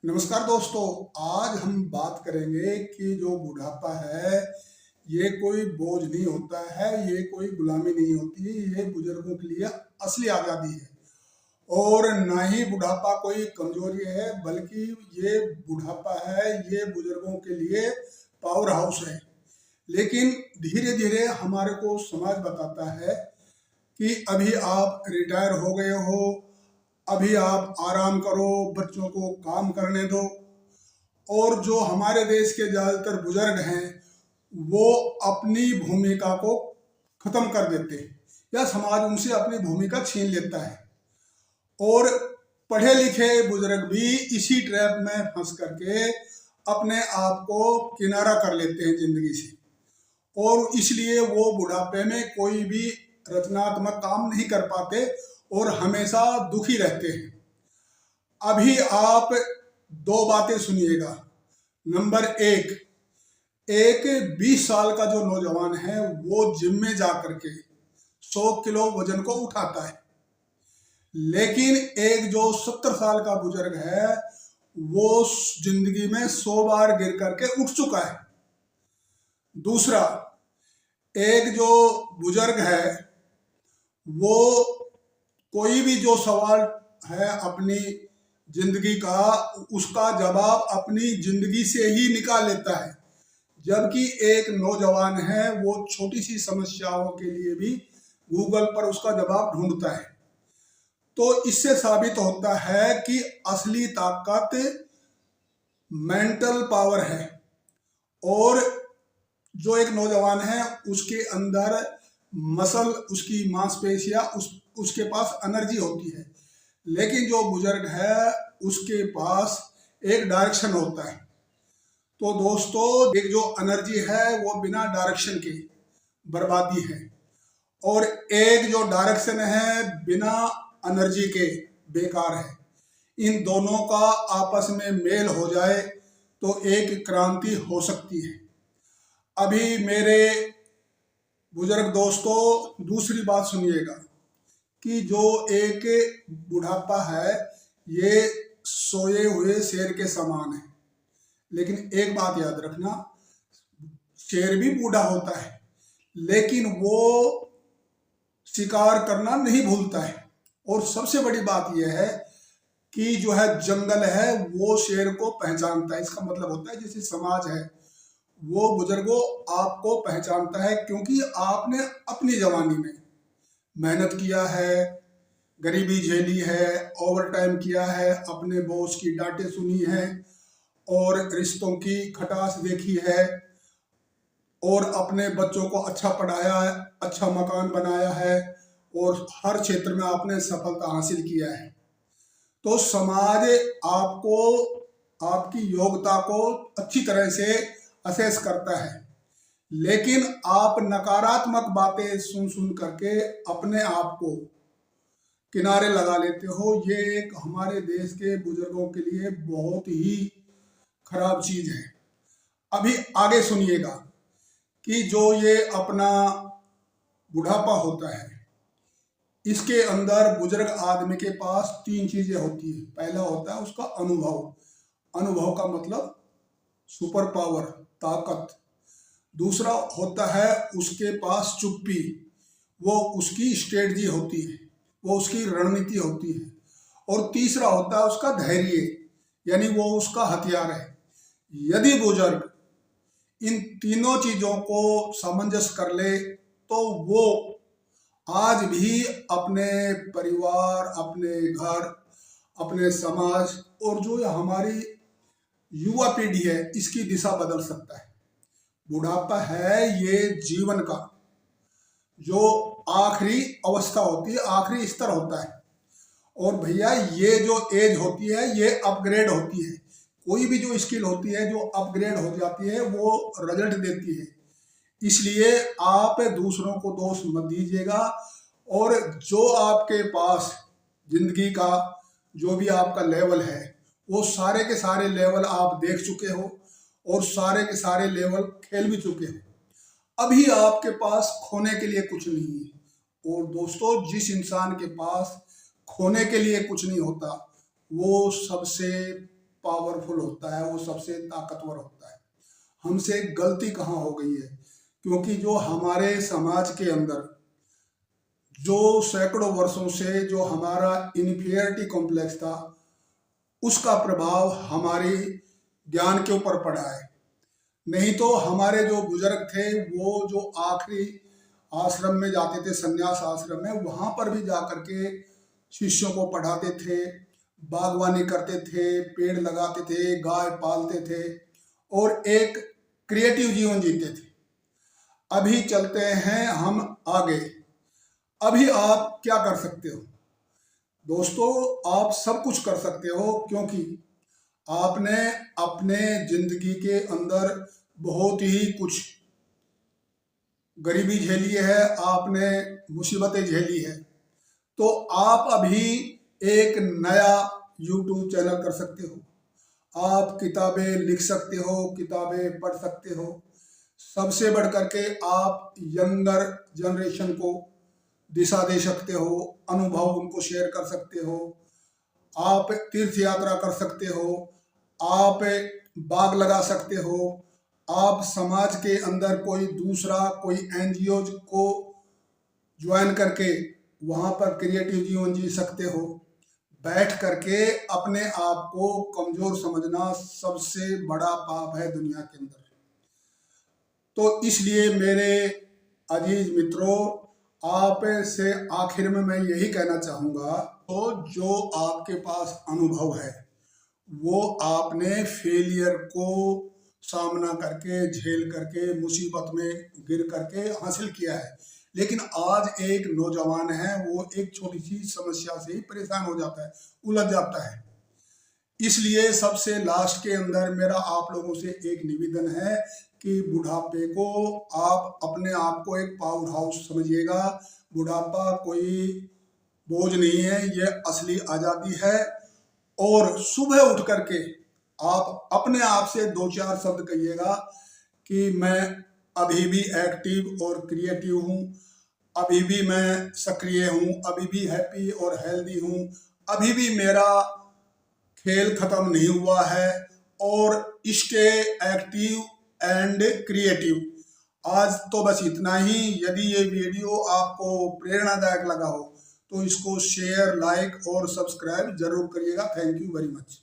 नमस्कार दोस्तों। आज हम बात करेंगे कि जो बुढ़ापा है ये कोई बोझ नहीं होता है, ये कोई गुलामी नहीं होती, ये बुजुर्गों के लिए असली आज़ादी है। और ना ही बुढ़ापा कोई कमजोरी है, बल्कि ये बुढ़ापा है, ये बुजुर्गों के लिए पावर हाउस है। लेकिन धीरे धीरे हमारे को समाज बताता है कि अभी आप रिटायर हो गए हो, अभी आप आराम करो, बच्चों को काम करने दो। और जो हमारे देश के ज़्यादातर बुजुर्ग हैं वो अपनी भूमिका को खत्म कर देते हैं या समाज उनसे अपनी भूमिका छीन लेता है। और पढ़े लिखे बुजुर्ग भी इसी ट्रैप में फंस करके अपने आप को किनारा कर लेते हैं जिंदगी से, और इसलिए वो बुढ़ापे में कोई भी रचनात्मक काम नहीं कर पाते और हमेशा दुखी रहते हैं। अभी आप दो बातें सुनिएगा। नंबर एक, एक 20 साल का जो नौजवान है वो जिम में जा करके 100 किलो वजन को उठाता है, लेकिन एक जो 70 साल का बुजुर्ग है वो जिंदगी में 100 बार गिर करके उठ चुका है। दूसरा, एक जो बुजुर्ग है वो कोई भी जो सवाल है अपनी जिंदगी का, उसका जवाब अपनी जिंदगी से ही निकाल लेता है, जबकि एक नौजवान है वो छोटी सी समस्याओं के लिए भी गूगल पर उसका जवाब ढूंढता है। तो इससे साबित होता है कि असली ताकत मेंटल पावर है। और जो एक नौजवान है उसके अंदर मसल, उसकी मांसपेशियां, उसके पास एनर्जी होती है, लेकिन जो बुजुर्ग है उसके पास एक डायरेक्शन होता है। तो दोस्तों, एक जो एनर्जी है वो बिना डायरेक्शन के बर्बादी है, और एक जो डायरेक्शन है बिना एनर्जी के बेकार है। इन दोनों का आपस में मेल हो जाए तो एक क्रांति हो सकती है। अभी मेरे बुजुर्ग दोस्तों, दूसरी बात सुनिएगा कि जो एक बुढ़ापा है ये सोए हुए शेर के समान है। लेकिन एक बात याद रखना, शेर भी बूढ़ा होता है लेकिन वो शिकार करना नहीं भूलता है। और सबसे बड़ी बात यह है कि जो है जंगल है वो शेर को पहचानता है। इसका मतलब होता है जैसे समाज है वो बुजुर्गों आपको पहचानता है, क्योंकि आपने अपनी जवानी में मेहनत किया है, गरीबी झेली है, ओवर टाइम किया है, अपने बॉस की डांटें सुनी है, और रिश्तों की खटास देखी है, और अपने बच्चों को अच्छा पढ़ाया है, अच्छा मकान बनाया है, और हर क्षेत्र में आपने सफलता हासिल किया है। तो समाज आपको, आपकी योग्यता को अच्छी तरह से असेस करता है, लेकिन आप नकारात्मक बातें सुन सुन करके अपने आप को किनारे लगा लेते हो। ये एक हमारे देश के बुजुर्गों के लिए बहुत ही खराब चीज है। अभी आगे सुनिएगा कि जो ये अपना बुढ़ापा होता है इसके अंदर बुजुर्ग आदमी के पास तीन चीजें होती है। पहला होता है उसका अनुभव। अनुभव का मतलब सुपर पावर, ताकत। दूसरा होता है उसके पास चुप्पी, वो उसकी स्ट्रेटजी होती है, वो उसकी रणनीति होती है। और तीसरा होता है उसका धैर्य, यानी वो उसका हथियार है। यदि बुजुर्ग इन तीनों चीजों को सामंजस्य कर ले तो वो आज भी अपने परिवार, अपने घर, अपने समाज और जो हमारी युवा पीढ़ी है इसकी दिशा बदल सकता है। बुढ़ापा है ये जीवन का जो आखिरी अवस्था होती है, आखिरी स्तर होता है। और भैया ये जो एज होती है ये अपग्रेड होती है। कोई भी जो स्किल होती है जो अपग्रेड हो जाती है वो रिजल्ट देती है। इसलिए आप दूसरों को दोष मत दीजिएगा, और जो आपके पास जिंदगी का जो भी आपका लेवल है वो सारे के सारे लेवल आप देख चुके हो और सारे के सारे लेवल खेल भी चुके हो। अभी आपके पास खोने के लिए कुछ नहीं है। और दोस्तों, जिस इंसान के पास खोने के लिए कुछ नहीं होता वो सबसे पावरफुल होता है, वो सबसे ताकतवर होता है। हमसे गलती कहाँ हो गई है? क्योंकि जो हमारे समाज के अंदर जो सैकड़ों वर्षों से जो हमारा इन्फीरियरिटी कॉम्प्लेक्स था, उसका प्रभाव हमारी ज्ञान के ऊपर पड़ा है। नहीं तो हमारे जो बुजुर्ग थे वो जो आखिरी आश्रम में जाते थे, संन्यास आश्रम में, वहां पर भी जाकर के शिष्यों को पढ़ाते थे, बागवानी करते थे, पेड़ लगाते थे, गाय पालते थे और एक क्रिएटिव जीवन जीते थे। अभी चलते हैं हम आगे। अभी आप क्या कर सकते हो दोस्तों? आप सब कुछ कर सकते हो, क्योंकि आपने अपने जिंदगी के अंदर बहुत ही कुछ गरीबी झेली है, आपने मुसीबतें झेली है। तो आप अभी एक नया YouTube चैनल कर सकते हो, आप किताबें लिख सकते हो, किताबें पढ़ सकते हो। सबसे बढ़ करके आप यंगर जनरेशन को दिशा दे सकते हो, अनुभव उनको शेयर कर सकते हो, आप तीर्थ यात्रा कर सकते हो, आप बाग लगा सकते हो, आप समाज के अंदर कोई दूसरा कोई NGO को ज्वाइन करके वहाँ पर क्रिएटिव जीवन जी सकते हो। बैठ करके अपने आप को कमजोर समझना सबसे बड़ा पाप है दुनिया के अंदर। तो इसलिए मेरे अजीज मित्रों, आप से आखिर में मैं यही कहना चाहूँगा, तो जो आपके पास अनुभव है वो आपने फेलियर को सामना करके, झेल करके, मुसीबत में गिर करके हासिल किया है। लेकिन आज एक नौजवान है, वो एक छोटी सी समस्या से ही परेशान हो जाता है, उलझ जाता है। इसलिए सबसे लास्ट के अंदर मेरा आप लोगों से एक निवेदन है कि बुढ़ापे को आप अपने आप को एक पावर हाउस समझिएगा। बुढ़ापा कोई बोझ नहीं है, ये असली आज़ादी है। और सुबह उठ करके आप अपने आप से 2-4 शब्द कहिएगा कि मैं अभी भी एक्टिव और क्रिएटिव हूँ, अभी भी मैं सक्रिय हूँ, अभी भी हैप्पी और हेल्दी हूँ, अभी भी मेरा खेल खत्म नहीं हुआ है, और स्टे एक्टिव एंड क्रिएटिव। आज तो बस इतना ही। यदि ये वीडियो आपको प्रेरणादायक लगा हो तो इसको शेयर, लाइक और सब्सक्राइब जरूर करिएगा। Thank you very much.